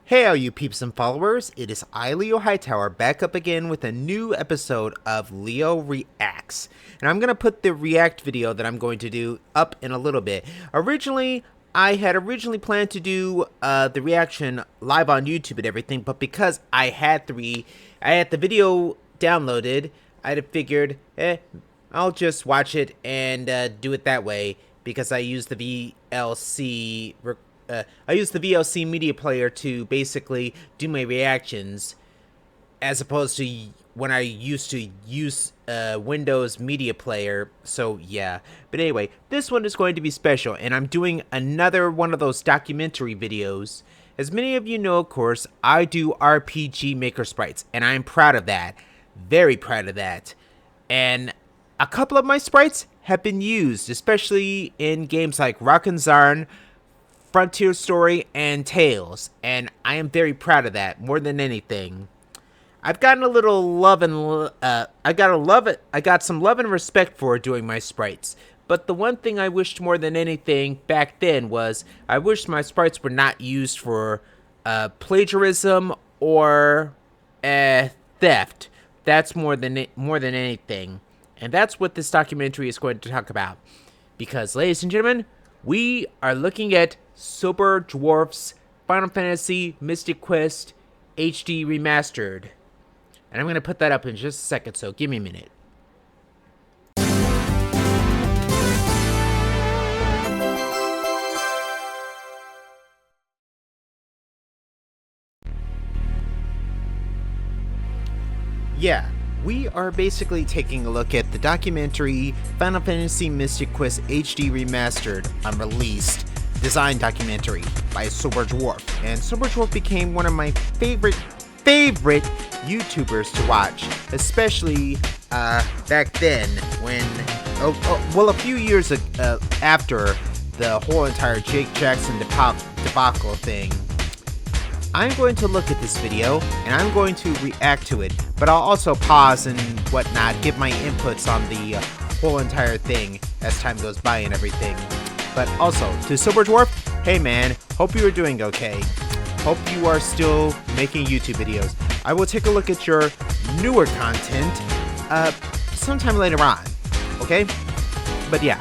Hey all you peeps and followers, it is I, LeoHightower, back up again with a new episode of Leo Reacts. And I'm going to put the react video that I'm going to do up in a little bit. I had originally planned to do the reaction live on YouTube and everything, but because I had the video downloaded, I figured, I'll just watch it and do it that way, because I use the VLC media player to basically do my reactions, as opposed to when I used to use Windows media player. So yeah, but anyway, this one is going to be special, and I'm doing another one of those documentary videos. As many of you know, of course, I do RPG Maker sprites, and I'm proud of that, very proud of that. And a couple of my sprites have been used, especially in games like Rock and Zarn, Frontier Story, and Tales, and I am very proud of that more than anything. I've gotten a little love and I got some love and respect for doing my sprites. But the one thing I wished more than anything back then was I wished my sprites were not used for plagiarism or theft. That's more than anything, and that's what this documentary is going to talk about. Because, ladies and gentlemen, we are looking at Soberdwarf's Final Fantasy Mystic Quest HD Remastered. And I'm going to put that up in just a second, so give me a minute. Yeah, we are basically taking a look at the documentary Final Fantasy Mystic Quest HD Remastered, unreleased design documentary by Soberdwarf. And Soberdwarf became one of my favorite YouTubers to watch, especially back then when, a few years after the whole entire Jake Jackson debacle thing. I'm going to look at this video, and I'm going to react to it, but I'll also pause and whatnot, give my inputs on the whole entire thing as time goes by and everything. But also, to Soberdwarf, hey man, hope you are doing okay. Hope you are still making YouTube videos. I will take a look at your newer content sometime later on, okay? But yeah,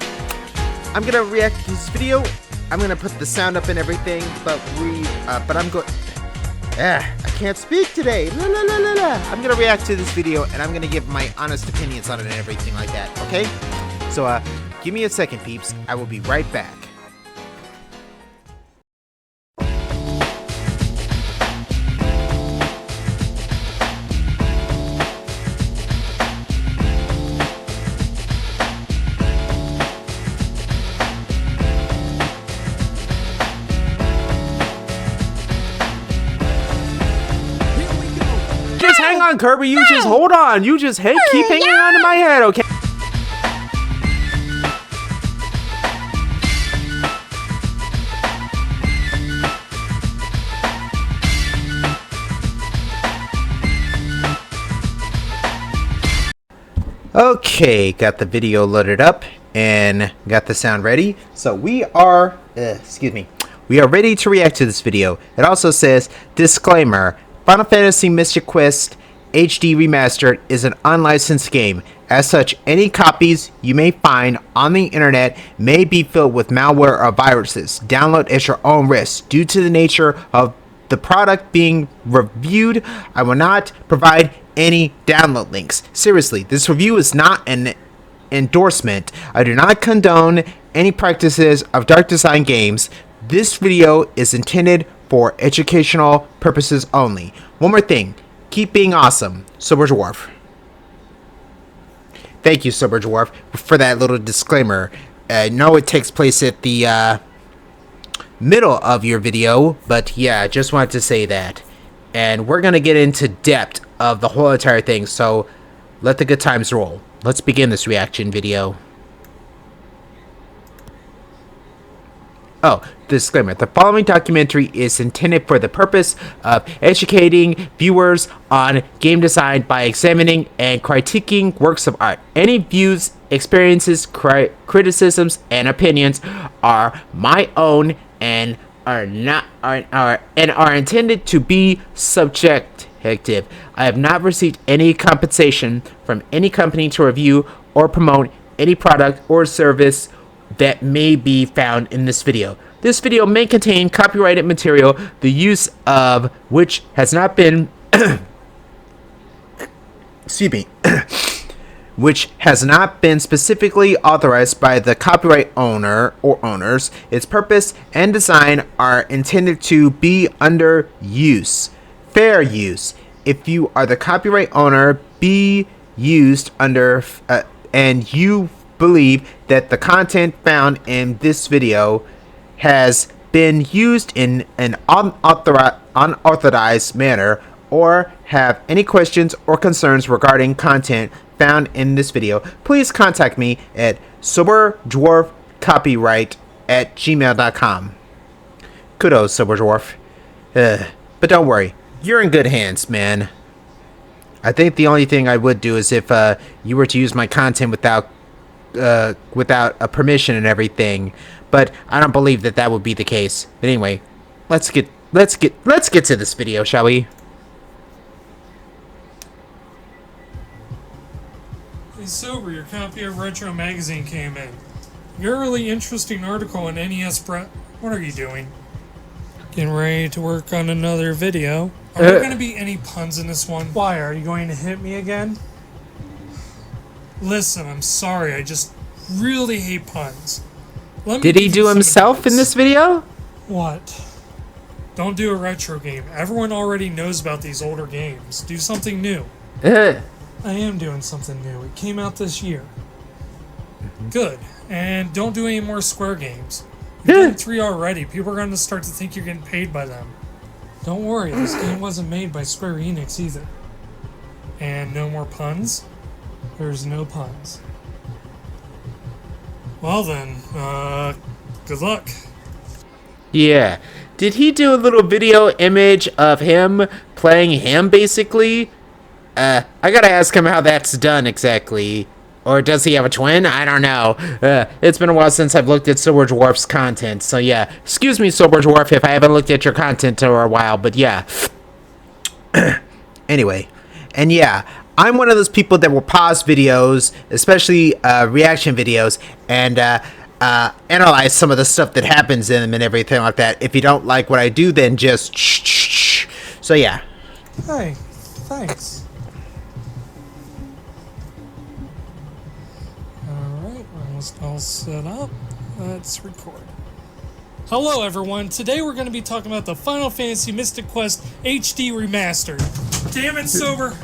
I'm gonna react to this video. I'm gonna put the sound up and everything, but I can't speak today. I'm gonna react to this video, and I'm gonna give my honest opinions on it and everything like that, okay? So, give me a second, peeps. I will be right back. Hang on, Kirby, you just hold on. You just keep hanging on to my head, okay? Okay, got the video loaded up and got the sound ready. So we are, we are ready to react to this video. It also says, disclaimer, Final Fantasy Mystic Quest HD Remastered is an unlicensed game. As such, any copies you may find on the internet may be filled with malware or viruses. Download at your own risk. Due to the nature of the product being reviewed, I will not provide any download links. Seriously, this review is not an endorsement. I do not condone any practices of dark design games. This video is intended for educational purposes only. One more thing, keep being awesome, Soberdwarf. Thank you, Soberdwarf, for that little disclaimer. I know it takes place at the middle of your video, but yeah, I just wanted to say that. And we're gonna get into depth of the whole entire thing, so let the good times roll. Let's begin this reaction video. Oh, disclaimer. The following documentary is intended for the purpose of educating viewers on game design by examining and critiquing works of art. Any views, experiences, criticisms, and opinions are my own and are intended to be subjective. I have not received any compensation from any company to review or promote any product or service that may be found in this video. This video may contain copyrighted material, the use of which has not been excuse me, which has not been specifically authorized by the copyright owner or owners. Its purpose and design are intended to be under use, fair use. If you are the copyright owner, be used under, and you believe that the content found in this video has been used in an unauthorized manner, or have any questions or concerns regarding content found in this video, please contact me at soberdwarfcopyright@gmail.com. Kudos, Soberdwarf. But don't worry, you're in good hands, man. I think the only thing I would do is if you were to use my content without a permission and everything, but I don't believe that would be the case. But anyway, let's get to this video, shall we? Hey Sober, your copy of Retro Magazine came in. Your really interesting article on NES What are you doing? Getting ready to work on another video. Are there going to be any puns in this one? Why, are you going to hit me again? Listen, I'm sorry, I just really hate puns. Did he do himself in this video? What? Don't do a retro game. Everyone already knows about these older games. Do something new. I am doing something new. It came out this year. Good. And don't do any more Square games. You've done 3 already. People are going to start to think you're getting paid by them. Don't worry, this game wasn't made by Square Enix either. And no more puns? There's no puns. Well then, good luck. Yeah. Did he do a little video image of him playing him, basically? I gotta ask him how that's done exactly. Or does he have a twin? I don't know. It's been a while since I've looked at Soberdwarf's content, so yeah. Excuse me, Soberdwarf, if I haven't looked at your content for a while, but yeah. Anyway, and yeah, I'm one of those people that will pause videos, especially reaction videos, and analyze some of the stuff that happens in them and everything like that. If you don't like what I do, then just shh. So yeah. Hey, thanks. All set up. Let's record. Hello everyone, today we're going to be talking about the Final Fantasy Mystic Quest HD Remastered. Damn it, Sober!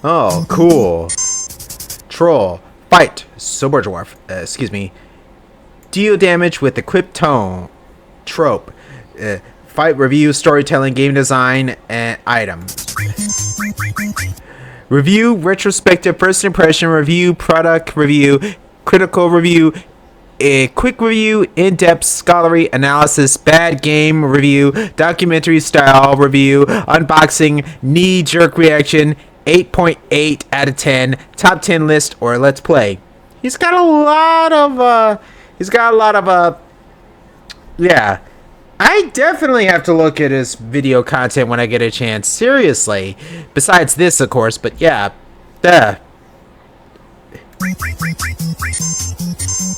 Oh, cool. Troll. Fight. Soberdwarf. Excuse me. Deal damage with equipped tone. Trope. Fight review, storytelling, game design, and item. Review, retrospective, first impression review, product review, critical review, a quick review, in-depth scholarly analysis, bad game review, documentary style review, unboxing, knee-jerk reaction, 8.8 out of 10, top 10 list, or let's play. He's got a lot of yeah. I definitely have to look at his video content when I get a chance. Seriously. Besides this, of course, but yeah.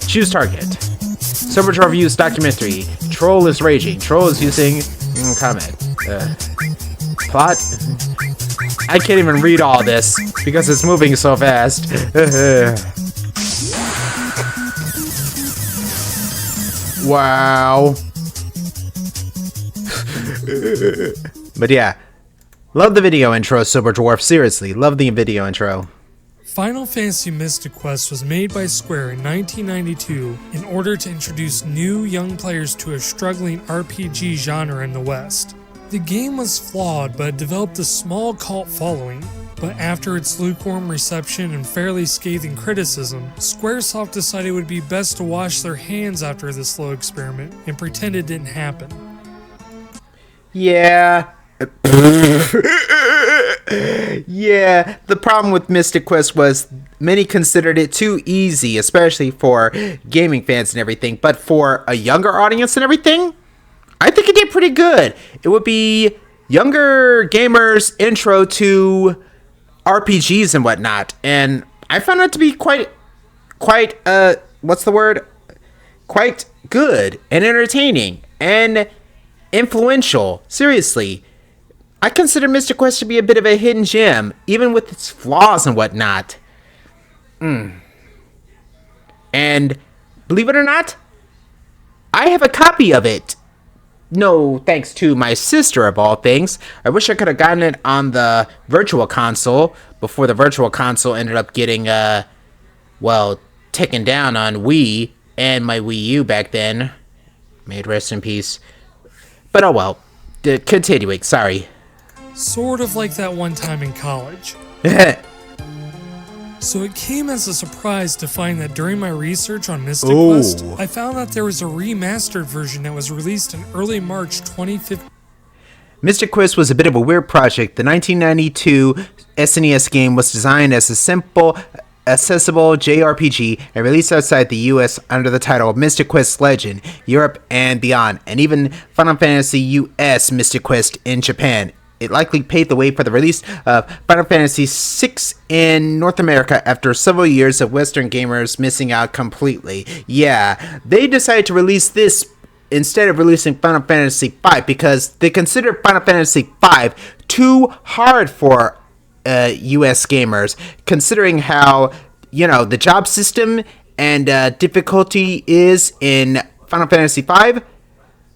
Choose target. Soberdwarf views documentary. Troll is raging. Troll is using comment. Plot. I can't even read all this because it's moving so fast. Wow. But yeah, love the video intro, Soberdwarf. Seriously, love the video intro. Final Fantasy Mystic Quest was made by Square in 1992 in order to introduce new young players to a struggling RPG genre in the West. The game was flawed but developed a small cult following, but after its lukewarm reception and fairly scathing criticism, Squaresoft decided it would be best to wash their hands after this slow experiment and pretend it didn't happen. Yeah. Yeah, the problem with Mystic Quest was many considered it too easy, especially for gaming fans and everything. But for a younger audience and everything, I think it did pretty good. It would be younger gamers' intro to RPGs and whatnot, and I found it to be quite what's the word? Quite good and entertaining and influential. Seriously, I consider Mystic Quest to be a bit of a hidden gem, even with its flaws and whatnot. And believe it or not, I have a copy of it. No thanks to my sister, of all things. I wish I could have gotten it on the Virtual Console before the Virtual Console ended up getting, taken down on Wii and my Wii U back then. May it rest in peace. But oh well. Continuing, sorry. Sort of like that one time in college. So it came as a surprise to find that during my research on Mystic Quest, I found that there was a remastered version that was released in early March 2015. Mystic Quest was a bit of a weird project. The 1992 SNES game was designed as a simple, accessible JRPG and released outside the US under the title Mystic Quest Legend, Europe and beyond, and even Final Fantasy US Mystic Quest in Japan. It likely paved the way for the release of Final Fantasy VI in North America after several years of Western gamers missing out completely. Yeah, they decided to release this instead of releasing Final Fantasy V because they considered Final Fantasy V too hard for US gamers, considering how, the job system and difficulty is in Final Fantasy V.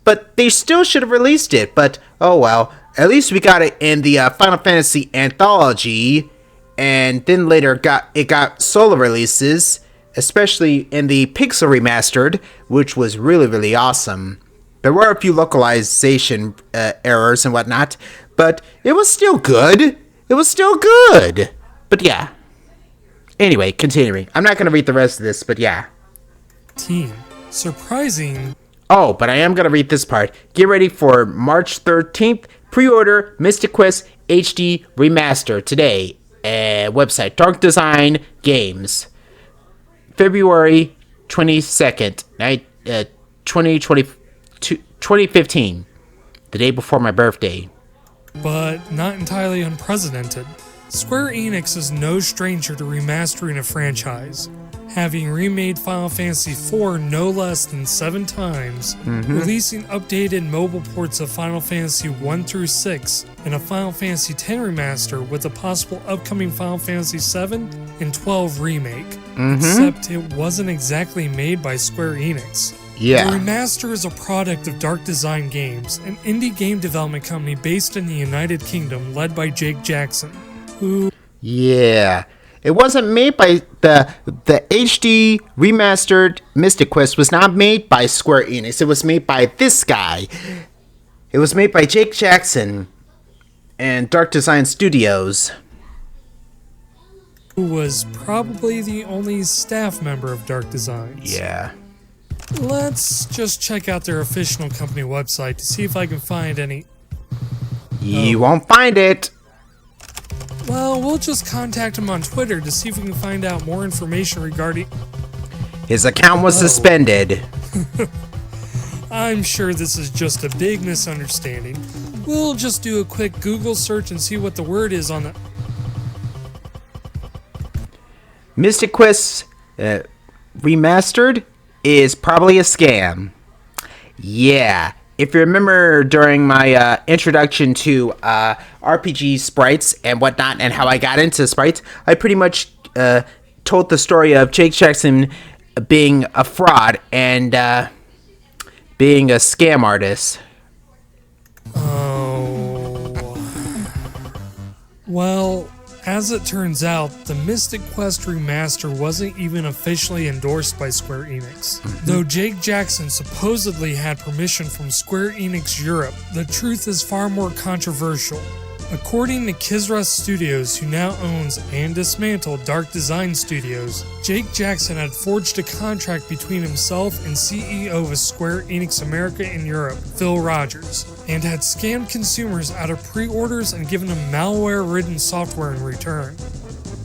But they still should have released it, but oh well. At least we got it in the Final Fantasy Anthology, and then later got solo releases, especially in the Pixel Remastered, which was really, really awesome. There were a few localization errors and whatnot, but it was still good. It was still good. But yeah. Anyway, continuing. I'm not going to read the rest of this, but yeah. Surprising. Oh, but I am going to read this part. Get ready for March 13th. Pre-order Mystic Quest HD Remaster today. Website Dark Design Games. February 22nd, 2015. The day before my birthday. But not entirely unprecedented. Square Enix is no stranger to remastering a franchise, having remade Final Fantasy IV no less than 7 times, releasing updated mobile ports of Final Fantasy 1 through 6, and a Final Fantasy X remaster with a possible upcoming Final Fantasy 7 and 12 remake. Except it wasn't exactly made by Square Enix. Yeah. The remaster is a product of Dark Design Games, an indie game development company based in the United Kingdom led by Jake Jackson, who... Yeah. It wasn't made by the HD remastered Mystic Quest was not made by Square Enix. It was made by this guy. It was made by Jake Jackson and Dark Design Studios, who was probably the only staff member of Dark Designs. Yeah. Let's just check out their official company website to see if I can find any... You won't find it. Well, we'll just contact him on Twitter to see if we can find out more information regarding... His account was suspended. I'm sure this is just a big misunderstanding. We'll just do a quick Google search and see what the word is on the... Mystic Quest Remastered is probably a scam. Yeah. If you remember during my introduction to RPG sprites and whatnot and how I got into sprites, I pretty much told the story of Jake Jackson being a fraud and being a scam artist. Oh. Well, as it turns out, the Mystic Quest Remaster wasn't even officially endorsed by Square Enix. Though Jake Jackson supposedly had permission from Square Enix Europe, the truth is far more controversial. According to Kisra Studios, who now owns and dismantled Dark Design Studios, Jake Jackson had forged a contract between himself and CEO of Square Enix America and Europe, Phil Rogers, and had scammed consumers out of pre-orders and given them malware-ridden software in return.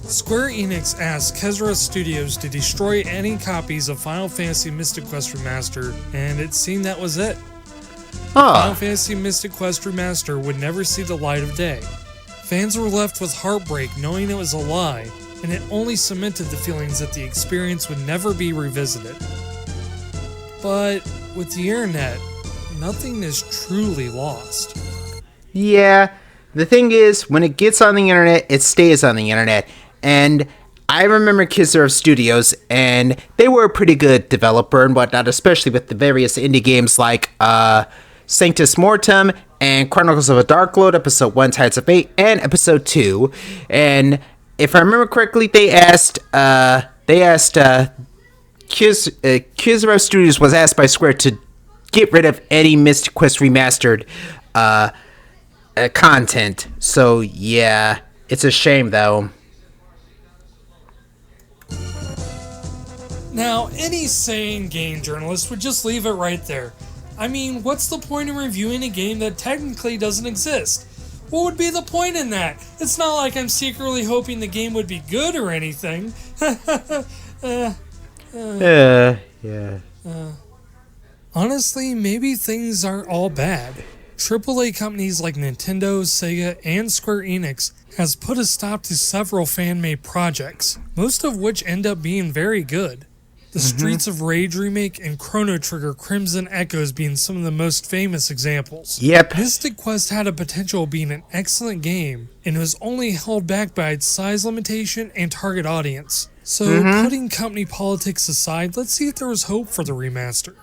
Square Enix asked Kisra Studios to destroy any copies of Final Fantasy Mystic Quest Remastered, and it seemed that was it. Final Fantasy Mystic Quest Remaster would never see the light of day. Fans were left with heartbreak knowing it was a lie, and it only cemented the feelings that the experience would never be revisited. But with the internet, nothing is truly lost. Yeah, the thing is, when it gets on the internet, it stays on the internet. And I remember Kisra Studios, and they were a pretty good developer and whatnot, especially with the various indie games like Sanctus Mortem and Chronicles of a Dark Lord, Episode 1, Tides of Fate, and Episode 2. And if I remember correctly, they asked Kisra Studios was asked by Square to get rid of any Mystic Quest Remastered content. So, yeah, it's a shame, though. Now, any sane game journalist would just leave it right there. I mean, what's the point in reviewing a game that technically doesn't exist? What would be the point in that? It's not like I'm secretly hoping the game would be good or anything. Yeah. Honestly, maybe things aren't all bad. AAA companies like Nintendo, Sega, and Square Enix has put a stop to several fan-made projects, most of which end up being very good. The Streets of Rage remake and Chrono Trigger Crimson Echoes being some of the most famous examples. Yep. Mystic Quest had a potential of being an excellent game, and was only held back by its size limitation and target audience. So, putting company politics aside, let's see if there was hope for the remaster.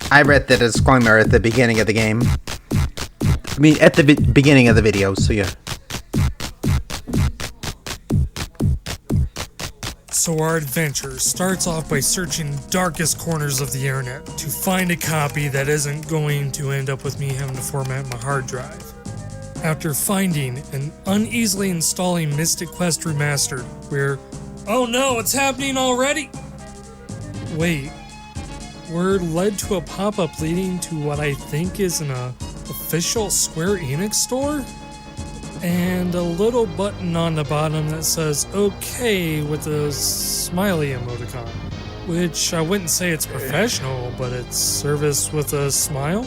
I read the disclaimer at the beginning of the game. I mean, at the beginning of the video, so yeah. So our adventure starts off by searching the darkest corners of the internet to find a copy that isn't going to end up with me having to format my hard drive. After finding and uneasily installing Mystic Quest Remastered, we're, oh no, it's happening already! Wait, we're led to a pop-up leading to what I think is an official Square Enix store? And a little button on the bottom that says okay with a smiley emoticon. Which I wouldn't say it's professional, but it's service with a smile.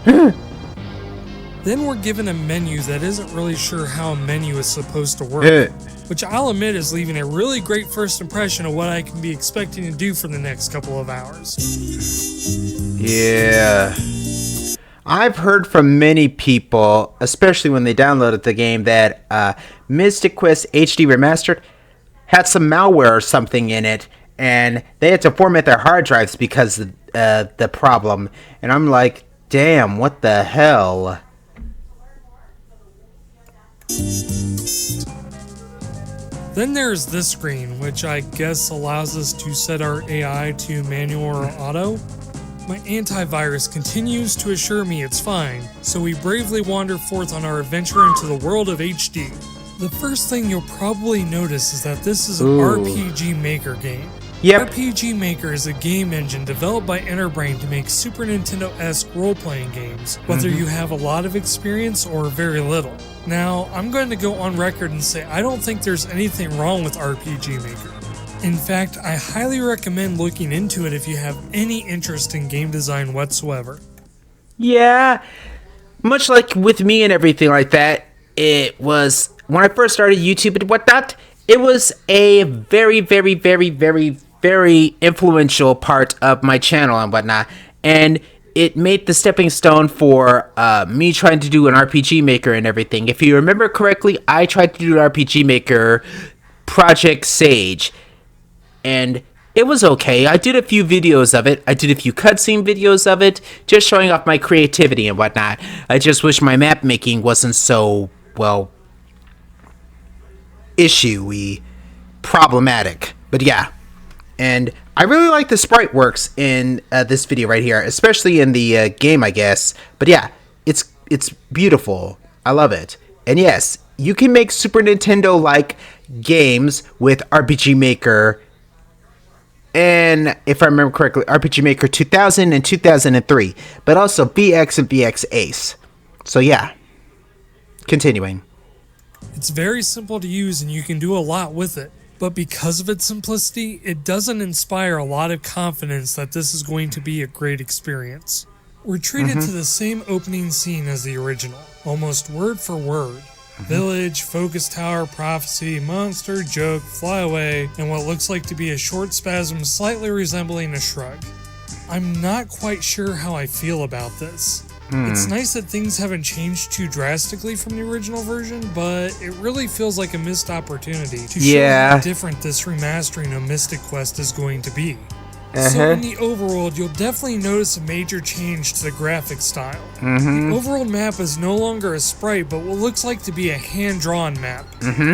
Then we're given a menu that isn't really sure how a menu is supposed to work. Which I'll admit is leaving a really great first impression of what I can be expecting to do for the next couple of hours. Yeah. I've heard from many people, especially when they downloaded the game, that Mystic Quest HD Remastered had some malware or something in it, and they had to format their hard drives because of the problem. And I'm like, damn, what the hell? Then there's this screen, which I guess allows us to set our AI to manual or auto. My antivirus continues to assure me it's fine, so we bravely wander forth on our adventure into the world of HD. The first thing you'll probably notice is that this is an RPG Maker game. Yep. RPG Maker is a game engine developed by Enterbrain to make Super Nintendo-esque role-playing games, whether you have a lot of experience or very little. Now, I'm going to go on record and say I don't think there's anything wrong with RPG Maker. In fact, I highly recommend looking into it if you have any interest in game design whatsoever. Yeah, much like with me and everything like that, it was, when I first started YouTube and whatnot, it was a very, very, very, very, very influential part of my channel and whatnot, and it made the stepping stone for me trying to do an RPG Maker and everything. If you remember correctly, I tried to do an RPG Maker Project Sage, and it was okay. I did a few videos of it. I did a few cutscene videos of it, just showing off my creativity and whatnot. I just wish my map making wasn't so, well, issue-y, problematic. But yeah. And I really like the sprite works in this video right here, especially in the game, I guess. But yeah, it's beautiful. I love it. And yes, you can make Super Nintendo-like games with RPG Maker. And if I remember correctly, RPG Maker 2000 and 2003. But also VX and VX Ace. So yeah. Continuing. It's very simple to use and you can do a lot with it. But because of its simplicity, it doesn't inspire a lot of confidence that this is going to be a great experience. We're treated to the same opening scene as the original, almost word for word. Village, focus tower, prophecy, monster, joke, flyaway, and what looks like to be a short spasm slightly resembling a shrug. I'm not quite sure how I feel about this. It's nice that things haven't changed too drastically from the original version, but it really feels like a missed opportunity to show how different this remastering of Mystic Quest is going to be. So in the overworld, you'll definitely notice a major change to the graphic style. The overworld map is no longer a sprite, but what looks like to be a hand-drawn map.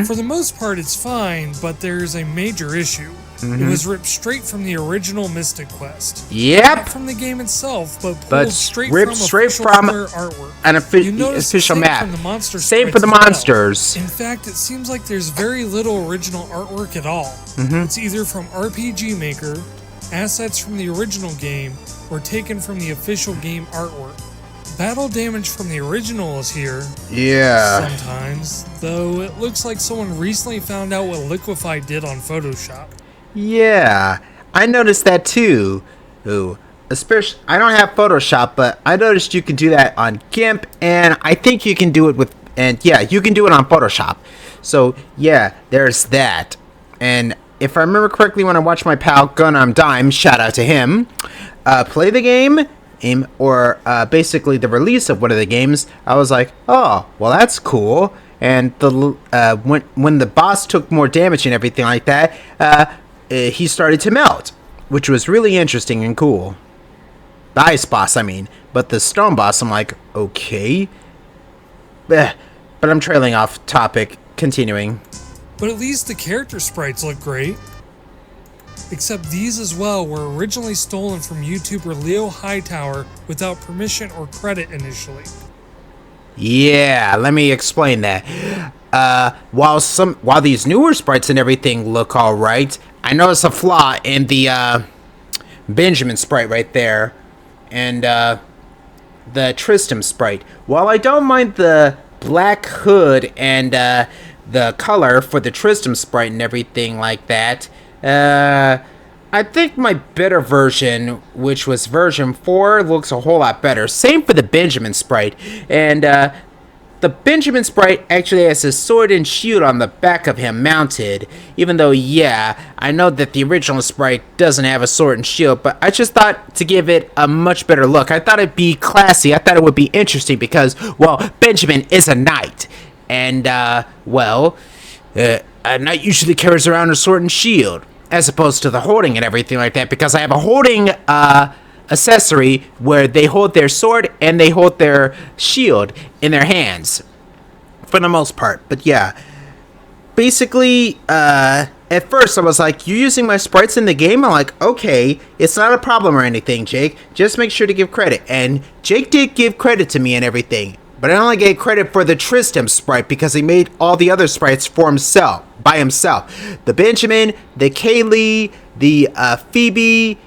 For the most part, it's fine, but there's a major issue. It was ripped straight from the original Mystic Quest. Not from the game itself, but pulled straight from artwork. An official map. From the monster same for the monsters. In fact, it seems like there's very little original artwork at all. It's either from RPG Maker, assets from the original game, or taken from the official game artwork. Battle damage from the original is here. Sometimes, though it looks like someone recently found out what Liquify did on Photoshop. Yeah, I noticed that too. Ooh, especially I don't have Photoshop, but I noticed you can do that on GIMP, and I think you can do it with, and yeah, you can do it on Photoshop. So yeah, there's that. And if I remember correctly, when I watched my pal Gun on Dime, shout out to him, play the game, or basically the release of one of the games, I was like, oh, well that's cool. And the when the boss took more damage and everything like that, he started to melt, which was really interesting and cool. The ice boss, I mean. But the stone boss, I'm like, okay. But I'm trailing off topic. Continuing. But at least the character sprites look great. Except these as well were originally stolen from YouTuber LeoHightower without permission or credit initially. Yeah, let me explain that. While these newer sprites and everything look alright, I notice a flaw in the Benjamin sprite right there, and the Tristram sprite. While I don't mind the black hood and the color for the Tristram sprite and everything like that, I think my better version, which was version 4, looks a whole lot better. Same for the Benjamin sprite, and the Benjamin sprite actually has a sword and shield on the back of him mounted, even though, yeah, I know that the original sprite doesn't have a sword and shield, but I just thought to give it a much better look. I thought it'd be classy. I thought it would be interesting because, well, Benjamin is a knight, and, a knight usually carries around a sword and shield, as opposed to the holding and everything like that, because I have a holding, accessory where they hold their sword and they hold their shield in their hands for the most part. But yeah, basically at first I was like, you're using my sprites in the game? I'm like, okay, it's not a problem or anything, Jake, just make sure to give credit. And Jake did give credit to me and everything, but I only gave credit for the Tristram sprite because he made all the other sprites for himself, by himself. The Benjamin, the Kaylee, the Phoebe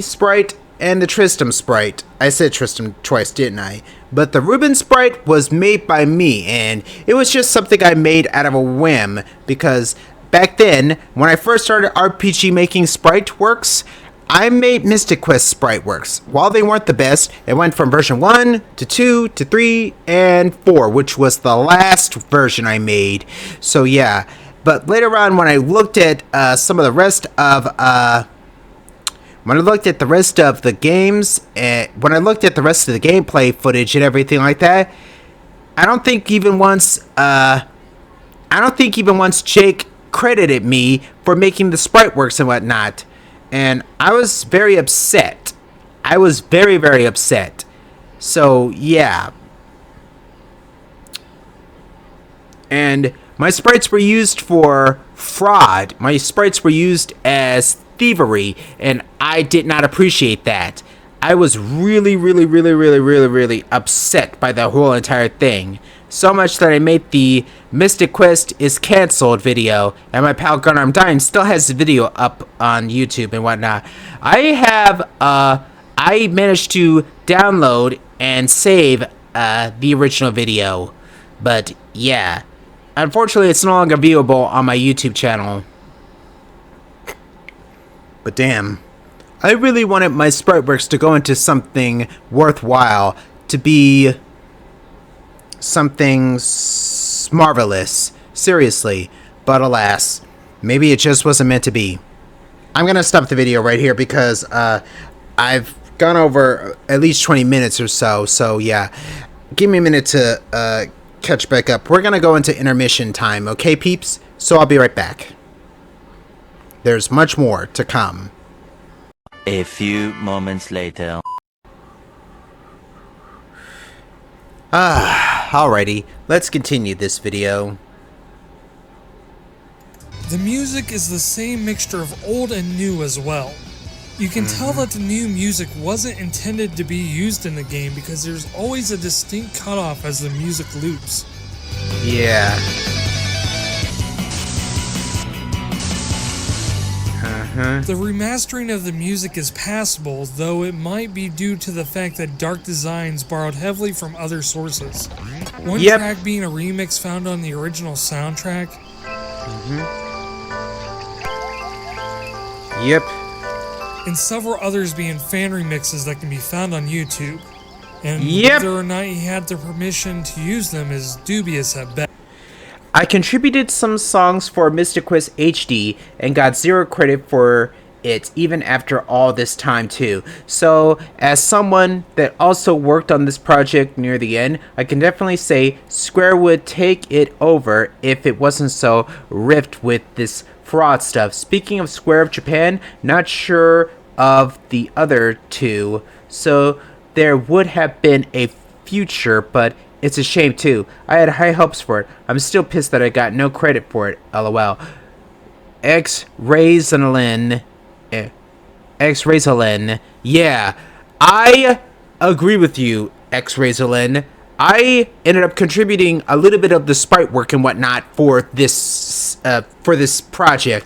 sprite, and the Tristram sprite. I said Tristram twice, didn't I? But the Reuben sprite was made by me, and it was just something I made out of a whim, because back then, when I first started RPG making sprite works, I made Mystic Quest sprite works. While they weren't the best, it went from version 1 to 2 to 3 and 4, which was the last version I made. So yeah, but later on when I looked at some of the rest of when I looked at the rest of the games, when I looked at the rest of the gameplay footage and everything like that, I don't think even once Jake credited me for making the sprite works and whatnot, and I was very upset. I was very, very upset. So yeah, and my sprites were used for fraud. My sprites were used as thievery, and I did not appreciate that. I was really upset by the whole entire thing. So much that I made the Mystic Quest is cancelled video, and my pal Gunnar I'm Dying still has the video up on YouTube and whatnot. I managed to download and save the original video, but yeah, unfortunately it's no longer viewable on my YouTube channel. But damn, I really wanted my Spriteworks to go into something worthwhile, to be something marvelous, seriously, but alas, maybe it just wasn't meant to be. I'm gonna stop the video right here because I've gone over at least 20 minutes or so yeah, give me a minute to catch back up. We're gonna go into intermission time, okay peeps? So I'll be right back. There's much more to come. A few moments later. Alrighty, let's continue this video. The music is the same mixture of old and new as well. You can tell that the new music wasn't intended to be used in the game because there's always a distinct cutoff as the music loops. Yeah. The remastering of the music is passable, though it might be due to the fact that Dark Designs borrowed heavily from other sources. One track being a remix found on the original soundtrack. Yep. And several others being fan remixes that can be found on YouTube. And whether or not he had the permission to use them is dubious at best. I contributed some songs for Mystic Quest HD and got 0 credit for it even after all this time too. So as someone that also worked on this project near the end, I can definitely say Square would take it over if it wasn't so riffed with this fraud stuff. Speaking of Square of Japan, not sure of the other two, so there would have been a future, but it's a shame too. I had high hopes for it. I'm still pissed that I got no credit for it. LOL. X-Razalin. Yeah, I agree with you, X-Razalin. I ended up contributing a little bit of the sprite work and whatnot for this project,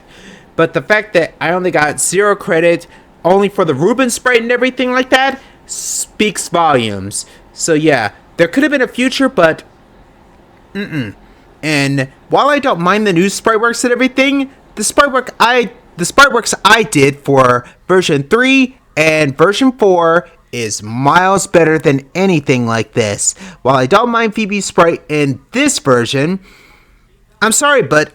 but the fact that I only got 0 credit, only for the Rubin sprite and everything like that, speaks volumes. So yeah, there could have been a future, but And while I don't mind the new Spriteworks and everything, the Spriteworks I did for version 3 and version 4 is miles better than anything like this. While I don't mind Phoebe's sprite in this version, I'm sorry, but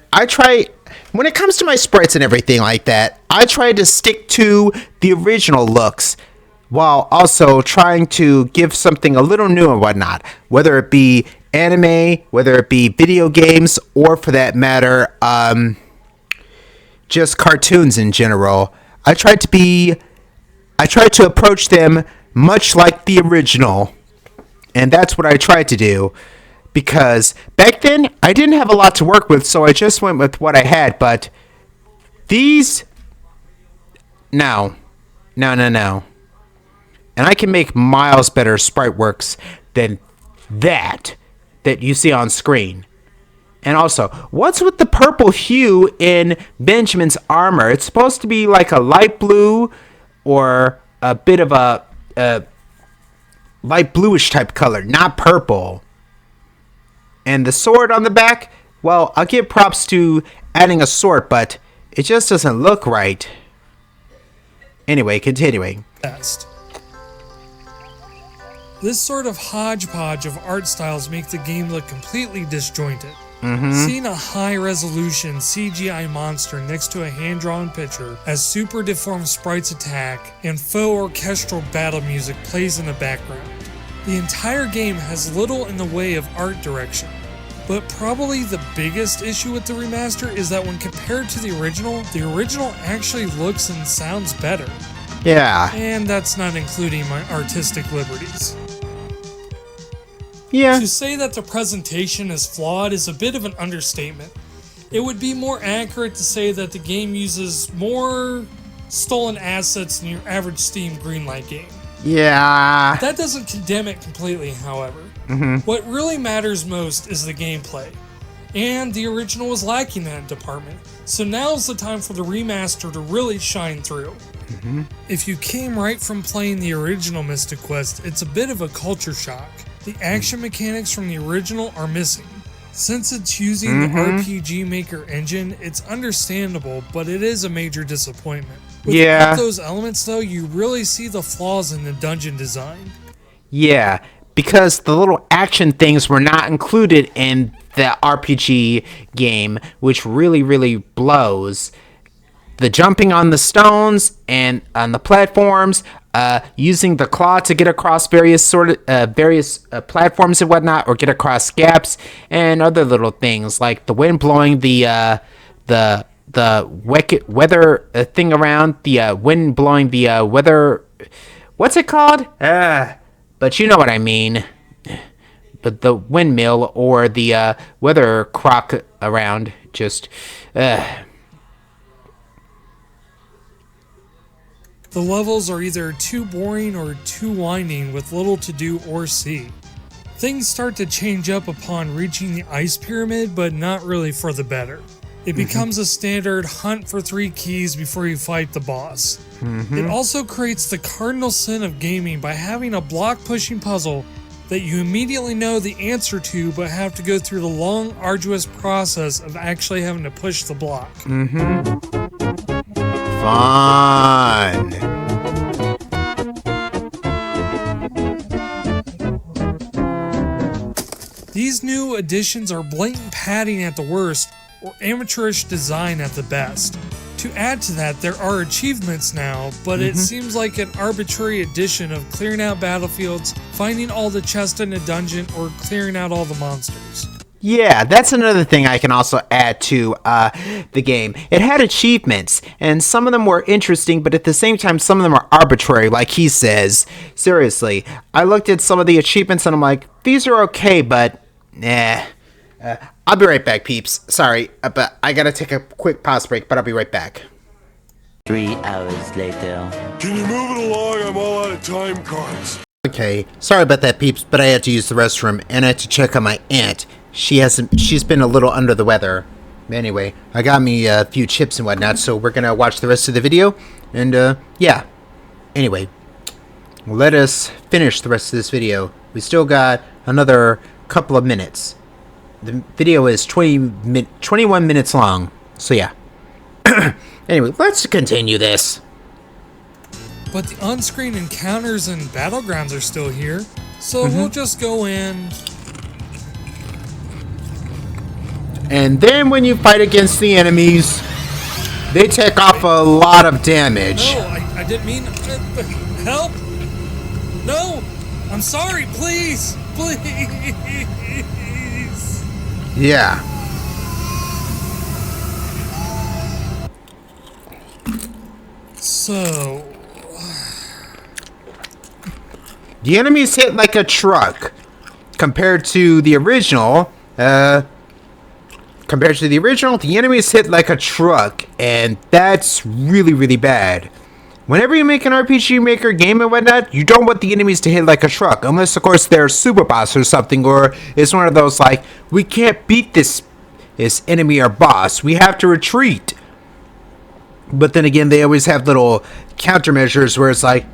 when it comes to my sprites and everything like that, I try to stick to the original looks, while also trying to give something a little new and whatnot, whether it be anime, whether it be video games, or for that matter, just cartoons in general. I try to approach them much like the original, and that's what I tried to do, because back then I didn't have a lot to work with, so I just went with what I had. But these, no. And I can make miles better sprite works than that you see on screen. And also, what's with the purple hue in Benjamin's armor? It's supposed to be like a light blue or a bit of a light bluish type color, not purple. And the sword on the back, well, I'll give props to adding a sword, but it just doesn't look right. Anyway, continuing. This sort of hodgepodge of art styles make the game look completely disjointed. Seeing a high-resolution CGI monster next to a hand-drawn picture as super deformed sprites attack and faux orchestral battle music plays in the background. The entire game has little in the way of art direction, but probably the biggest issue with the remaster is that when compared to the original actually looks and sounds better. Yeah. And that's not including my artistic liberties. Yeah. To say that the presentation is flawed is a bit of an understatement. It would be more accurate to say that the game uses more stolen assets than your average Steam Greenlight game. Yeah. That doesn't condemn it completely, however. What really matters most is the gameplay. And the original was lacking that department. So now's the time for the remaster to really shine through. If you came right from playing the original Mystic Quest, it's a bit of a culture shock. The action mechanics from the original are missing. Since it's using the RPG Maker engine, it's understandable, but it is a major disappointment. Without those elements though, you really see the flaws in the dungeon design. Yeah, because the little action things were not included in the RPG game, which really blows. The jumping on the stones and on the platforms, using the claw to get across various platforms and whatnot, or get across gaps, and other little things like the wind blowing the weather thing around, the wind blowing the weather. What's it called? But you know what I mean. But the windmill or the weather crock around, just. The levels are either too boring or too winding with little to do or see. Things start to change up upon reaching the ice pyramid, but not really for the better. It becomes a standard hunt for 3 keys before you fight the boss. It also creates the cardinal sin of gaming by having a block pushing puzzle that you immediately know the answer to, but have to go through the long, arduous process of actually having to push the block. Fun. These new additions are blatant padding at the worst, or amateurish design at the best. To add to that, there are achievements now, but it seems like an arbitrary addition of clearing out battlefields, finding all the chests in a dungeon, or clearing out all the monsters. Yeah, that's another thing I can also add to the game. It had achievements, and some of them were interesting, but at the same time, some of them are arbitrary, like he says. Seriously, I looked at some of the achievements, and I'm like, these are okay, but I'll be right back, peeps. Sorry, but I gotta take a quick pause break, but I'll be right back. 3 hours later. Can you move it along? I'm all out of time cards. Okay, sorry about that, peeps, but I had to use the restroom, and I had to check on my aunt. She's been a little under the weather. Anyway, I got me a few chips and whatnot, so we're gonna watch the rest of the video, and yeah. Anyway, let us finish the rest of this video. We still got another couple of minutes. The video is 21 minutes long, so yeah. Anyway, let's continue this. But the on-screen encounters and battlegrounds are still here, so we'll just go in. And then when you fight against the enemies, they take off a lot of damage. No, I didn't mean... help! No! I'm sorry, please! Please! Yeah. So... The enemies hit like a truck. Compared to the original, the enemies hit like a truck, and that's really bad. Whenever you make an RPG Maker game and whatnot, you don't want the enemies to hit like a truck, unless of course they're super boss or something, or it's one of those like, we can't beat this enemy or boss, we have to retreat. But then again, they always have little countermeasures where it's like,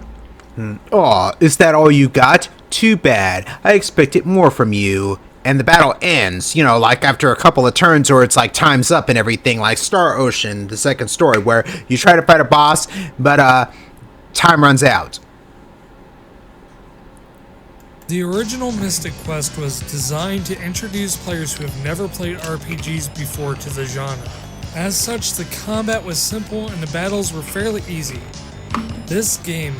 oh, is that all you got? Too bad. I expected more from you. And the battle ends, you know, like after a couple of turns, or it's like time's up and everything, like Star Ocean, the second story, where you try to fight a boss, but time runs out. The original Mystic Quest was designed to introduce players who have never played RPGs before to the genre. As such, the combat was simple and the battles were fairly easy. This game,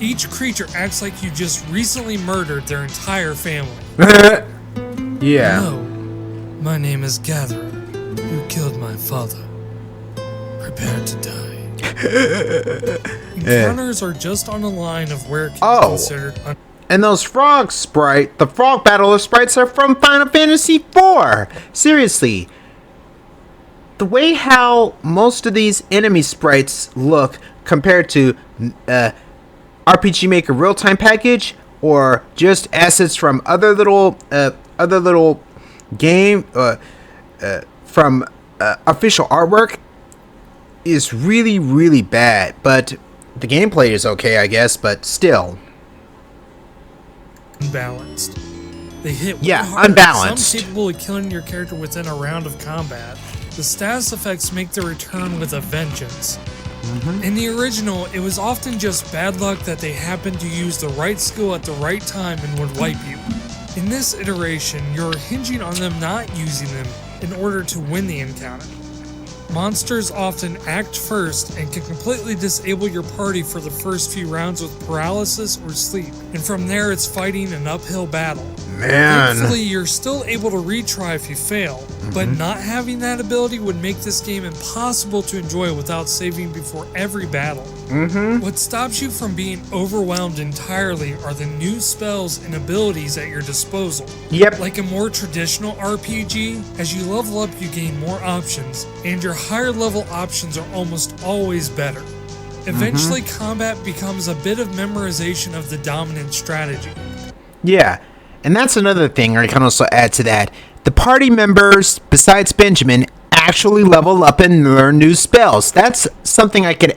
each creature acts like you just recently murdered their entire family. Yeah. Hello, my name is Gatherer. You killed my father. Prepare to die. Encounters are just on the line of where it can be considered. And those the frog battle of sprites are from Final Fantasy IV. Seriously. The way how most of these enemy sprites look compared to RPG Maker real-time package or just assets from other little game from official artwork is really, really bad. But the gameplay is okay, I guess, but still. Unbalanced. They hit unbalanced. Some capable of killing your character within a round of combat. The status effects make their return with a vengeance. In the original, it was often just bad luck that they happened to use the right skill at the right time and would wipe you. In this iteration, you're hinging on them not using them in order to win the encounter. Monsters often act first and can completely disable your party for the first few rounds with paralysis or sleep, and from there it's fighting an uphill battle. Man. Thankfully, you're still able to retry if you fail, but not having that ability would make this game impossible to enjoy without saving before every battle. What stops you from being overwhelmed entirely are the new spells and abilities at your disposal. Yep. Like a more traditional RPG, as you level up you gain more options, and your higher level options are almost always better. Eventually, combat becomes a bit of memorization of the dominant strategy. Yeah, and that's another thing I can also add to that. The party members, besides Benjamin, actually level up and learn new spells. That's something I could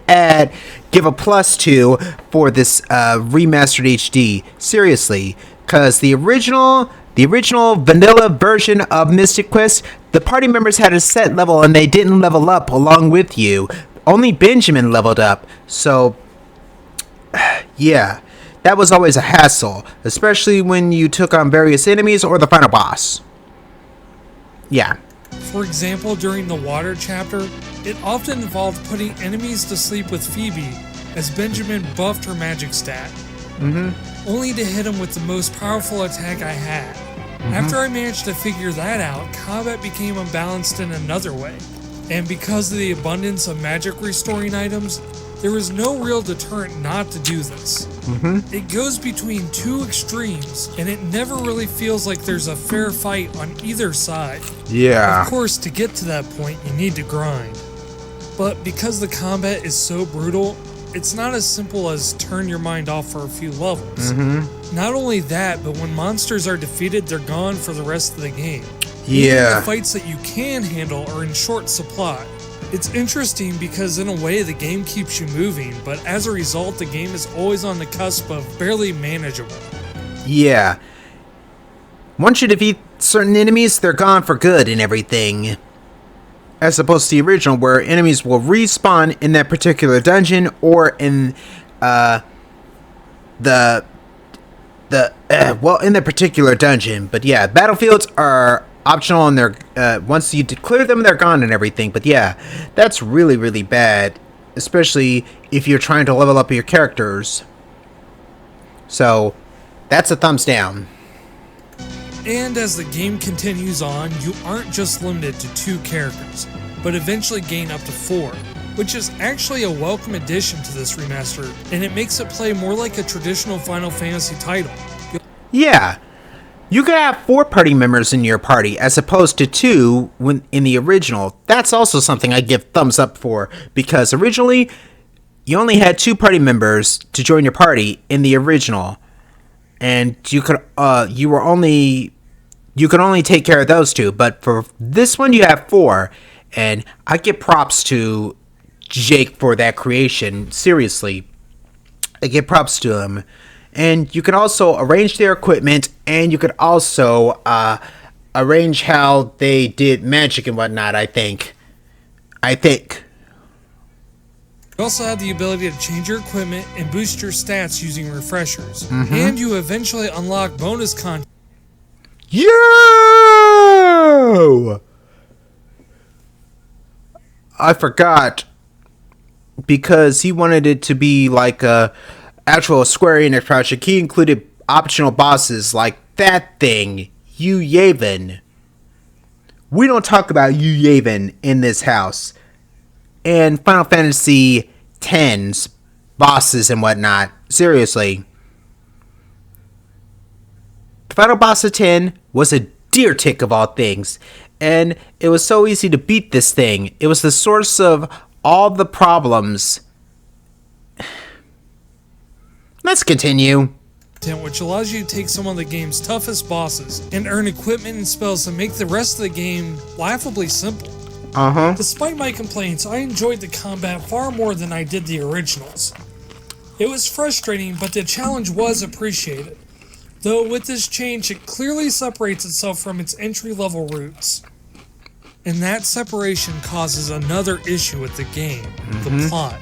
give a plus to for this remastered HD. Seriously, because the original vanilla version of Mystic Quest, the party members had a set level and they didn't level up along with you. Only Benjamin leveled up. So, yeah, that was always a hassle, especially when you took on various enemies or the final boss. Yeah. For example, during the water chapter, it often involved putting enemies to sleep with Phoebe, as Benjamin buffed her magic stat. Only to hit him with the most powerful attack I had. After I managed to figure that out, combat became unbalanced in another way. And because of the abundance of magic restoring items, there was no real deterrent not to do this. It goes between two extremes, and it never really feels like there's a fair fight on either side. Yeah. Of course, to get to that point, you need to grind. But because the combat is so brutal, it's not as simple as turn your mind off for a few levels. Not only that, but when monsters are defeated, they're gone for the rest of the game. Even the fights that you can handle are in short supply. It's interesting because in a way the game keeps you moving, but as a result the game is always on the cusp of barely manageable. Yeah. Once you defeat certain enemies, they're gone for good and everything. As opposed to the original, where enemies will respawn in that particular dungeon or in in the particular dungeon. But yeah, battlefields are optional and they're once you clear them, they're gone and everything. But yeah, that's really, really bad, especially if you're trying to level up your characters. So that's a thumbs down. And as the game continues on, you aren't just limited to 2 characters, but eventually gain up to 4, which is actually a welcome addition to this remaster, and it makes it play more like a traditional Final Fantasy title. Yeah, you could have 4 party members in your party as opposed to 2 when in the original. That's also something I give thumbs up for, because originally you only had 2 party members to join your party in the original, and you could only take care of those 2. But for this one, you have 4, and I give props to Jake for that creation. Seriously, I give props to him. And you can also arrange their equipment, and you could also arrange how they did magic and whatnot, I think. You also have the ability to change your equipment and boost your stats using refreshers. And you eventually unlock bonus content. Yo! I forgot. Because he wanted it to be like a actual Square Enix project, he included optional bosses like that thing, Yu Yavin. We don't talk about Yu Yavin in this house. And Final Fantasy X's bosses and whatnot. Seriously. The final boss of 10 was a deer tick of all things. And it was so easy to beat this thing. It was the source of all the problems Let's continue. Which allows you to take some of the game's toughest bosses and earn equipment and spells that make the rest of the game laughably simple. Despite my complaints, I enjoyed the combat far more than I did the originals. It was frustrating, but the challenge was appreciated. Though with this change, it clearly separates itself from its entry-level roots. And that separation causes another issue with the game, the plot.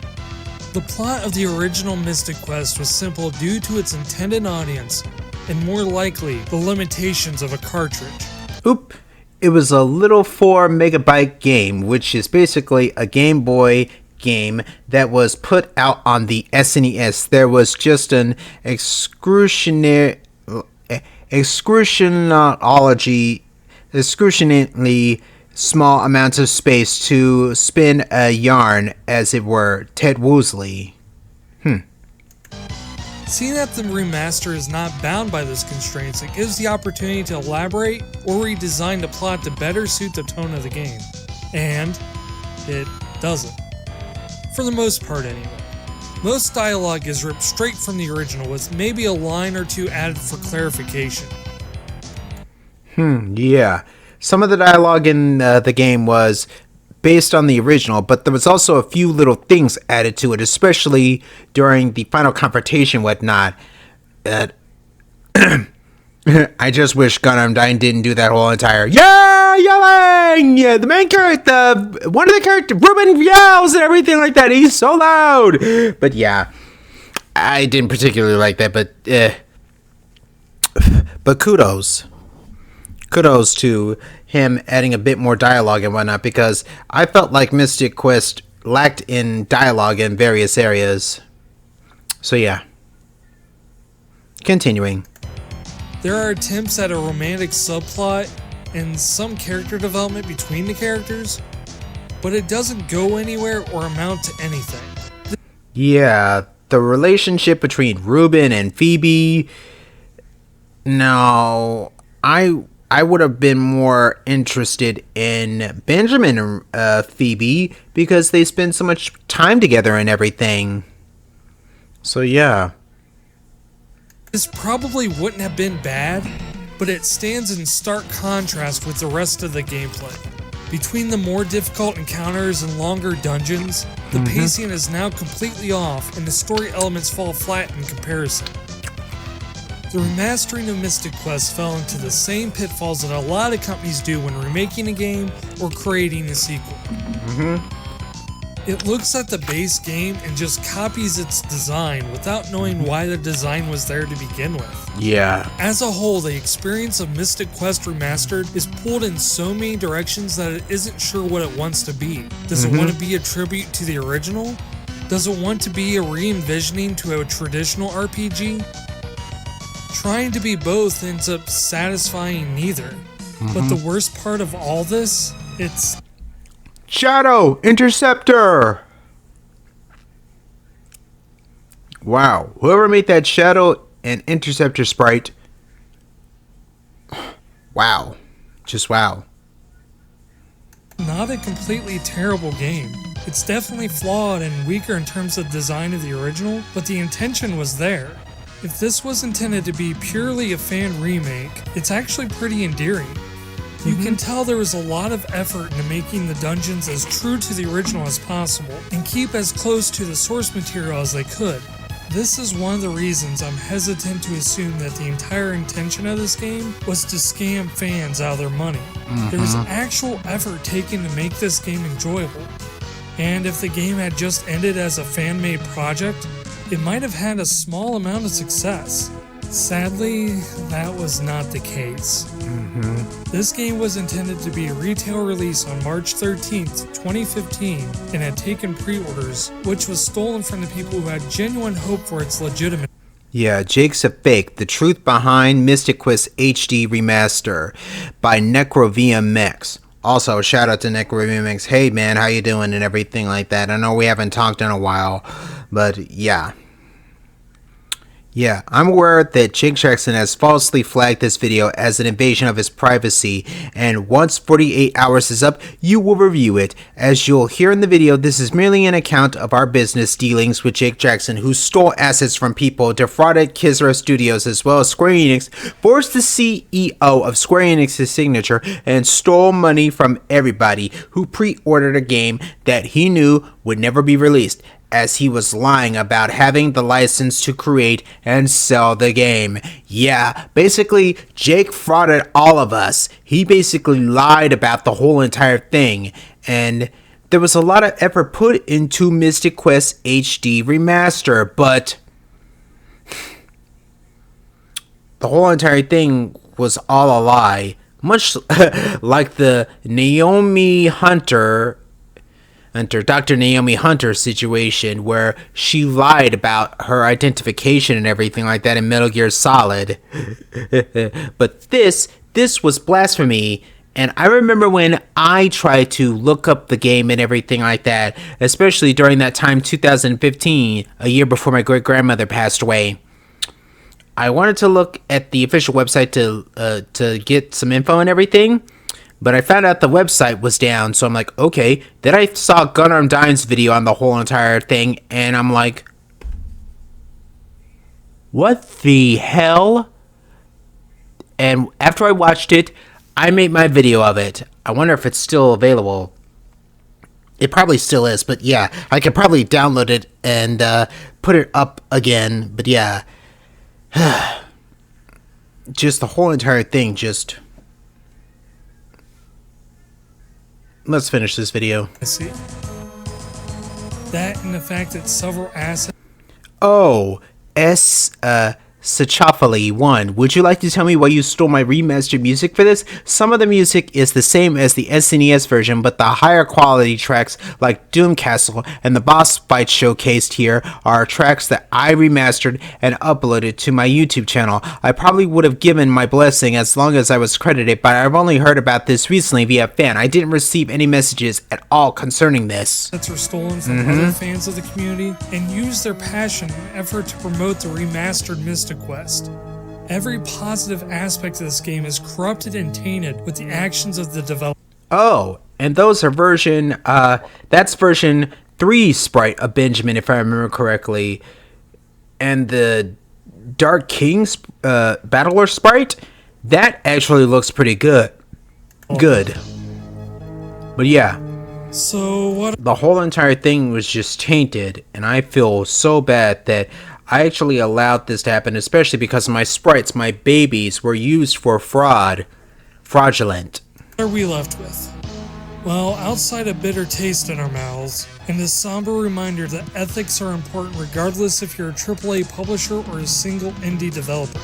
The plot of the original Mystic Quest was simple due to its intended audience, and more likely, the limitations of a cartridge. Oop. It was a little 4 megabyte game, which is basically a Game Boy game that was put out on the SNES. There was just an excruciatingly small amounts of space to spin a yarn, as it were. Ted Woosley. Seeing that the remaster is not bound by those constraints, it gives the opportunity to elaborate or redesign the plot to better suit the tone of the game. And it doesn't. For the most part, anyway. Most dialogue is ripped straight from the original, with maybe a line or two added for clarification. Yeah. Some of the dialogue in the game was based on the original, but there was also a few little things added to it, especially during the final confrontation whatnot. I just wish Gundam Dine didn't do that whole entire yelling. Yeah, the main character, one of the characters, Ruben yells and everything like that. He's so loud. But yeah, I didn't particularly like that. But kudos to him adding a bit more dialogue and whatnot, because I felt like Mystic Quest lacked in dialogue in various areas. So yeah. Continuing. There are attempts at a romantic subplot and some character development between the characters, but it doesn't go anywhere or amount to anything. Yeah, the relationship between Ruben and Phoebe. No, I would have been more interested in Benjamin and Phoebe, because they spend so much time together and everything. So yeah. This probably wouldn't have been bad, but it stands in stark contrast with the rest of the gameplay. Between the more difficult encounters and longer dungeons, the pacing is now completely off and the story elements fall flat in comparison. The remastering of Mystic Quest fell into the same pitfalls that a lot of companies do when remaking a game or creating a sequel. It looks at the base game and just copies its design without knowing why the design was there to begin with. Yeah. As a whole, the experience of Mystic Quest Remastered is pulled in so many directions that it isn't sure what it wants to be. Does it want to be a tribute to the original? Does it want to be a re-envisioning to a traditional RPG? Trying to be both ends up satisfying neither. But the worst part of all this, it's Shadow Interceptor. Wow, whoever made that Shadow and Interceptor sprite. Wow. Just wow. not a completely terrible game. It's definitely flawed and weaker in terms of design of the original, but the intention was there. If this was intended to be purely a fan remake, it's actually pretty endearing. You can tell there was a lot of effort into making the dungeons as true to the original as possible, and keep as close to the source material as they could. This is one of the reasons I'm hesitant to assume that the entire intention of this game was to scam fans out of their money. There was actual effort taken to make this game enjoyable, and if the game had just ended as a fan-made project, it might have had a small amount of success. Sadly, that was not the case. This game was intended to be a retail release on March 13th, 2015, and had taken pre-orders, which was stolen from the people who had genuine hope for its legitimacy. Yeah, Jake's a Fake, the truth behind Mystic Quest HD Remaster by NecroVMX. Also, shout out to NecroVMX. Hey man, how you doing and everything like that. I know we haven't talked in a while, but yeah. Yeah, I'm aware that Jake Jackson has falsely flagged this video as an invasion of his privacy, and once 48 hours is up, you will review it. As you'll hear in the video, this is merely an account of our business dealings with Jake Jackson, who stole assets from people, defrauded Kizra Studios as well as Square Enix, forced the CEO of Square Enix's signature, and stole money from everybody who pre-ordered a game that he knew would never be released, as he was lying about having the license to create and sell the game. Yeah, basically, Jake frauded all of us. He basically lied about the whole entire thing, and there was a lot of effort put into Mystic Quest HD Remaster, but the whole entire thing was all a lie. Much like the Dr. Naomi Hunter situation, where she lied about her identification and everything like that in Metal Gear Solid. But this was blasphemy, and I remember when I tried to look up the game and everything like that, especially during that time, 2015, a year before my great-grandmother passed away. I wanted to look at the official website to get some info and everything, but I found out the website was down, so I'm like, okay. Then I saw Gunarm Dine's video on the whole entire thing, and I'm like, what the hell? And after I watched it, I made my video of it. I wonder if it's still available. It probably still is, but yeah, I could probably download it and put it up again, but yeah. Just the whole entire thing, just... Let's finish this video. I see. That and the fact that several assets... Oh, Sachophaly 1. Would you like to tell me why you stole my remastered music for this? Some of the music is the same as the SNES version, but the higher quality tracks like Doom Castle and the boss fights showcased here are tracks that I remastered and uploaded to my YouTube channel. I probably would have given my blessing as long as I was credited, but I've only heard about this recently via fan. I didn't receive any messages at all concerning this. Were stolen from other fans of the community and used their passion and effort to promote the remastered Mystic Quest. Every positive aspect of this game is corrupted and tainted with the actions of the developer. Oh, and those are that's version 3 sprite of Benjamin, if I remember correctly. And the Dark King's Battler sprite, that actually looks pretty good. But yeah. So what? The whole entire thing was just tainted, and I feel so bad that I actually allowed this to happen, especially because my sprites, my babies, were used for fraudulent. What are we left with? Well, outside a bitter taste in our mouths, and a somber reminder that ethics are important regardless if you're a AAA publisher or a single indie developer.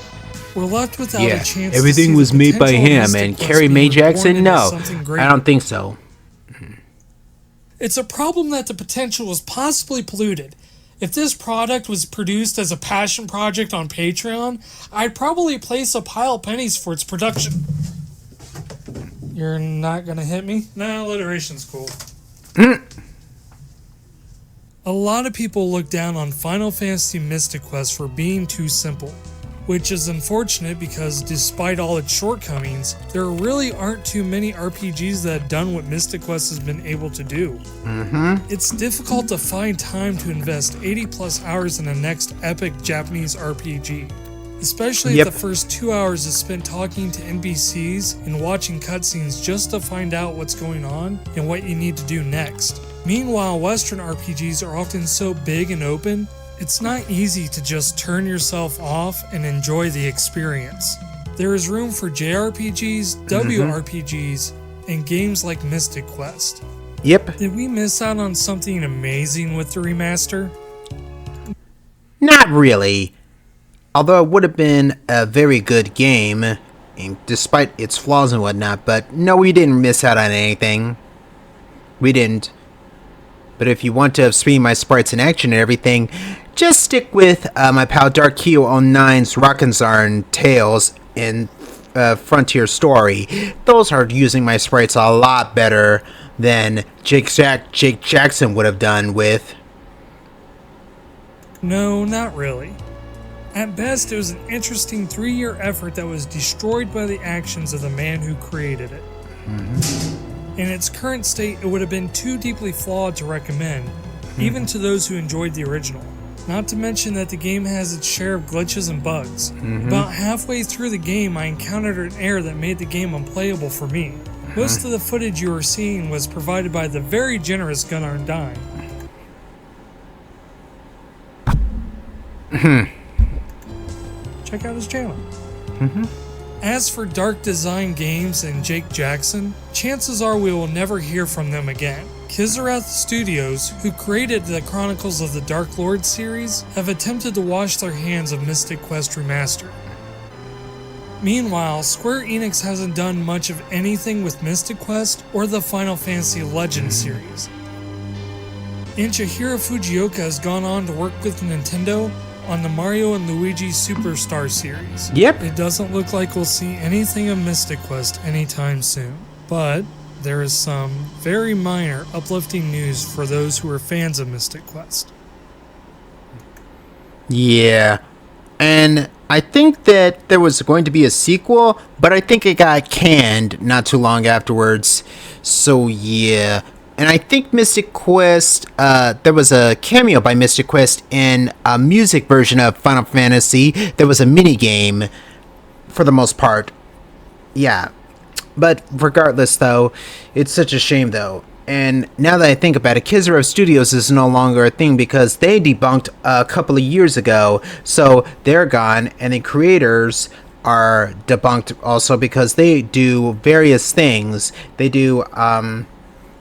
We're left without a chance everything to was see the made by potential him, Mystic and Quest Carrie being Mae reborn Jackson? into No, something greater. I don't think so. It's a problem that the potential was possibly polluted. If this product was produced as a passion project on Patreon, I'd probably place a pile of pennies for its production. You're not gonna hit me? Nah, alliteration's cool. A lot of people look down on Final Fantasy Mystic Quest for being too simple, which is unfortunate because despite all its shortcomings, there really aren't too many RPGs that have done what Mystic Quest has been able to do. It's difficult to find time to invest 80 plus hours in the next epic Japanese RPG, especially if the first 2 hours is spent talking to NPCs and watching cutscenes just to find out what's going on and what you need to do next. Meanwhile, Western RPGs are often so big and open, it's not easy to just turn yourself off and enjoy the experience. There is room for JRPGs, WRPGs, and games like Mystic Quest. Yep. Did we miss out on something amazing with the remaster? Not really. Although it would have been a very good game, despite its flaws and whatnot, but no, we didn't miss out on anything. We didn't. But if you want to see my sprites in action and everything, just stick with my pal Dark Kyo 09's Rock'n'Zarn Tales in Frontier Story. Those are using my sprites a lot better than Jake Jackson would have done with. No, not really. At best, it was an interesting 3-year effort that was destroyed by the actions of the man who created it. In its current state, it would have been too deeply flawed to recommend, even to those who enjoyed the original. Not to mention that the game has its share of glitches and bugs. About halfway through the game, I encountered an error that made the game unplayable for me. Most of the footage you were seeing was provided by the very generous Gunnar Dime. Check out his channel. As for Dark Design Games and Jake Jackson, chances are we will never hear from them again. Kizarath Studios, who created the Chronicles of the Dark Lord series, have attempted to wash their hands of Mystic Quest Remastered. Meanwhile, Square Enix hasn't done much of anything with Mystic Quest or the Final Fantasy Legends series. And Chihiro Fujioka has gone on to work with Nintendo on the Mario and Luigi Superstar series. Yep. It doesn't look like we'll see anything of Mystic Quest anytime soon, but there is some very minor uplifting news for those who are fans of Mystic Quest. Yeah. And I think that there was going to be a sequel, but I think it got canned not too long afterwards. So yeah. And I think Mystic Quest, there was a cameo by Mystic Quest in a music version of Final Fantasy. There was a mini game for the most part. Yeah. But regardless, though, it's such a shame, though. And now that I think about it, Kizarath Studios is no longer a thing because they debunked a couple of years ago. So they're gone, and the creators are debunked also because they do various things. They do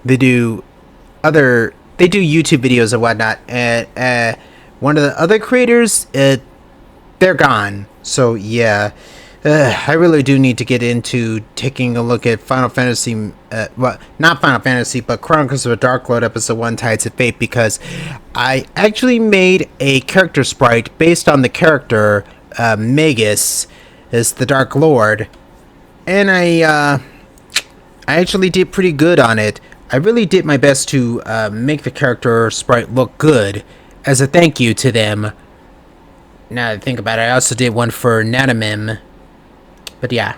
YouTube videos and whatnot. And one of the other creators, they're gone. So yeah. I really do need to get into taking a look at Final Fantasy, well, not Final Fantasy, but Chronicles of the Dark Lord Episode 1 Tides of Fate, because I actually made a character sprite based on the character Magus as the Dark Lord, and I actually did pretty good on it. I really did my best to make the character sprite look good as a thank you to them. Now that I think about it, I also did one for Nanamim. But yeah.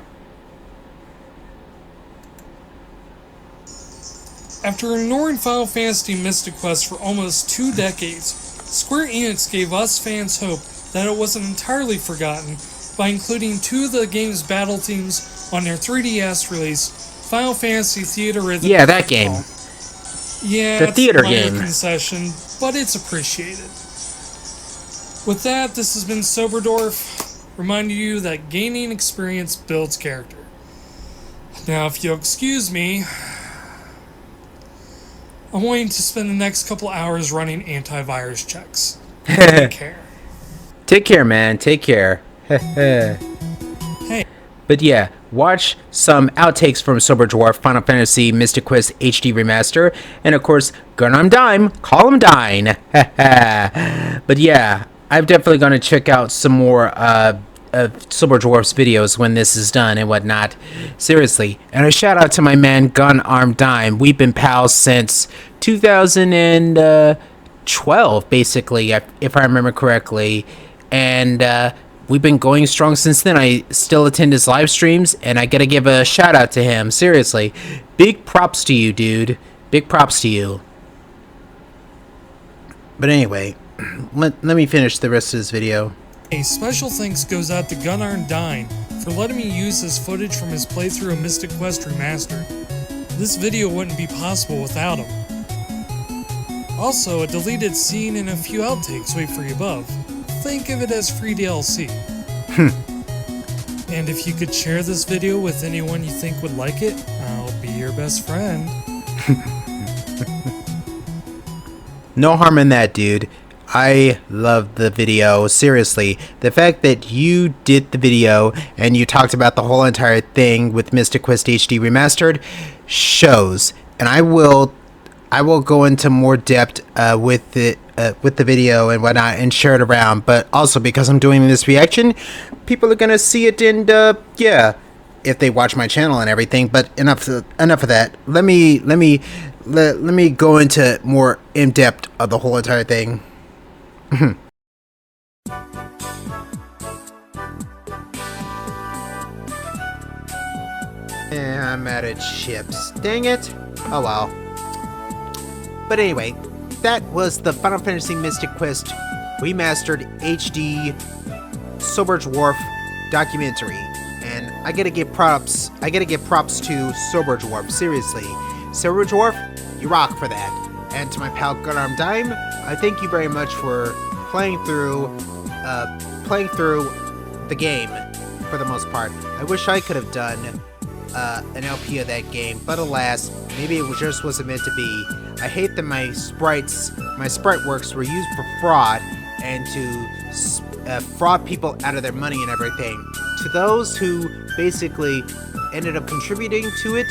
After ignoring Final Fantasy Mystic Quest for almost 2 decades, Square Enix gave us fans hope that it wasn't entirely forgotten by including 2 of the game's battle themes on their 3DS release, Final Fantasy Theater Rhythm. Yeah, that game. Yeah, the theater it's a minor game. concession, but it's appreciated. With that, this has been Soberdwarf, reminding you that gaining experience builds character. Now, if you'll excuse me, I'm wanting to spend the next couple hours running antivirus checks. Take care. Take care, man. Take care. Hey. But yeah, watch some outtakes from Soberdwarf, Final Fantasy Mystic Quest HD Remaster, and of course, Gunnar Dime, call him Dine. But yeah, I'm definitely going to check out some more of Soberdwarf's videos when this is done and whatnot. Seriously. And a shout out to my man Gunnar Dime. We've been pals since 2012, basically, if I remember correctly. And we've been going strong since then. I still attend his live streams, and I gotta give a shout out to him. Seriously. Big props to you, dude. Big props to you. But anyway, let me finish the rest of this video. A special thanks goes out to Gunnar Dine for letting me use this footage from his playthrough of Mystic Quest Remastered. This video wouldn't be possible without him. Also, a deleted scene and a few outtakes wait for you above. Think of it as free DLC. And if you could share this video with anyone you think would like it, I'll be your best friend. No harm in that, dude. I love the video. Seriously, the fact that you did the video and you talked about the whole entire thing with Mystic Quest HD Remastered shows. And I will go into more depth with the video and whatnot and share it around. But also because I'm doing this reaction, people are gonna see it, and yeah, if they watch my channel and everything. But enough of that. Let me go into more in depth of the whole entire thing. I'm out of chips. Dang it. Oh well. But anyway, that was the Final Fantasy Mystic Quest Remastered HD Soberdwarf documentary. And I gotta give props to Soberdwarf, seriously. Soberdwarf, you rock for that. And to my pal Gunarm Dime, I thank you very much for playing through the game for the most part. I wish I could have done an LP of that game, but alas, maybe it just wasn't meant to be. I hate that my sprite works were used for fraud and to fraud people out of their money and everything. To those who basically ended up contributing to it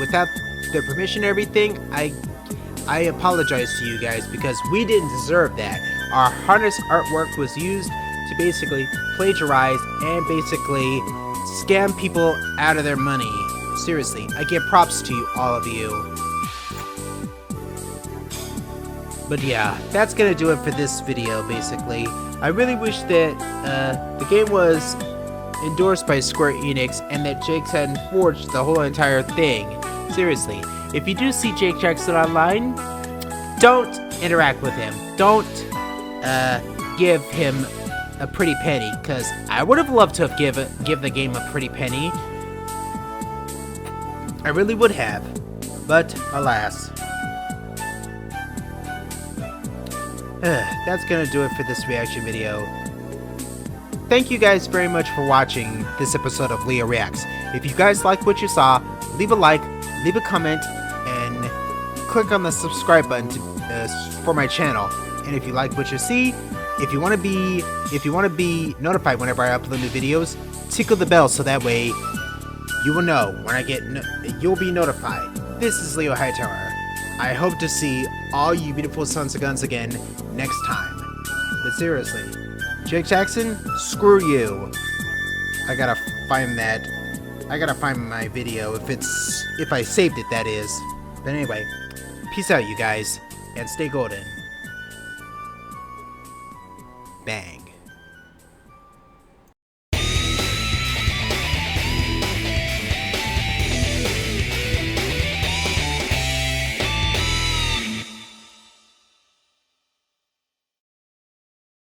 without their permission and everything, I apologize to you guys because we didn't deserve that. Our harness artwork was used to basically plagiarize and basically scam people out of their money. Seriously, I give props to you, all of you. But yeah, that's gonna do it for this video, basically. I really wish that the game was endorsed by Square Enix and that Jakes hadn't forged the whole entire thing. Seriously, if you do see Jake Jackson online, don't interact with him. Don't give him a pretty penny, because I would have loved to have give the game a pretty penny. I really would have, but alas. That's gonna do it for this reaction video. Thank you guys very much for watching this episode of Leo Reacts. If you guys like what you saw, leave a like, leave a comment, and click on the subscribe button for my channel. And if you like what you see, if you want to be notified whenever I upload new videos, tickle the bell so that way you will know when you'll be notified. This is LeoHightower. I hope to see all you beautiful sons of guns again next time. But seriously, Jake Jackson, screw you. I gotta find my video if I saved it, that is. But anyway, peace out you guys, and stay golden. Bang.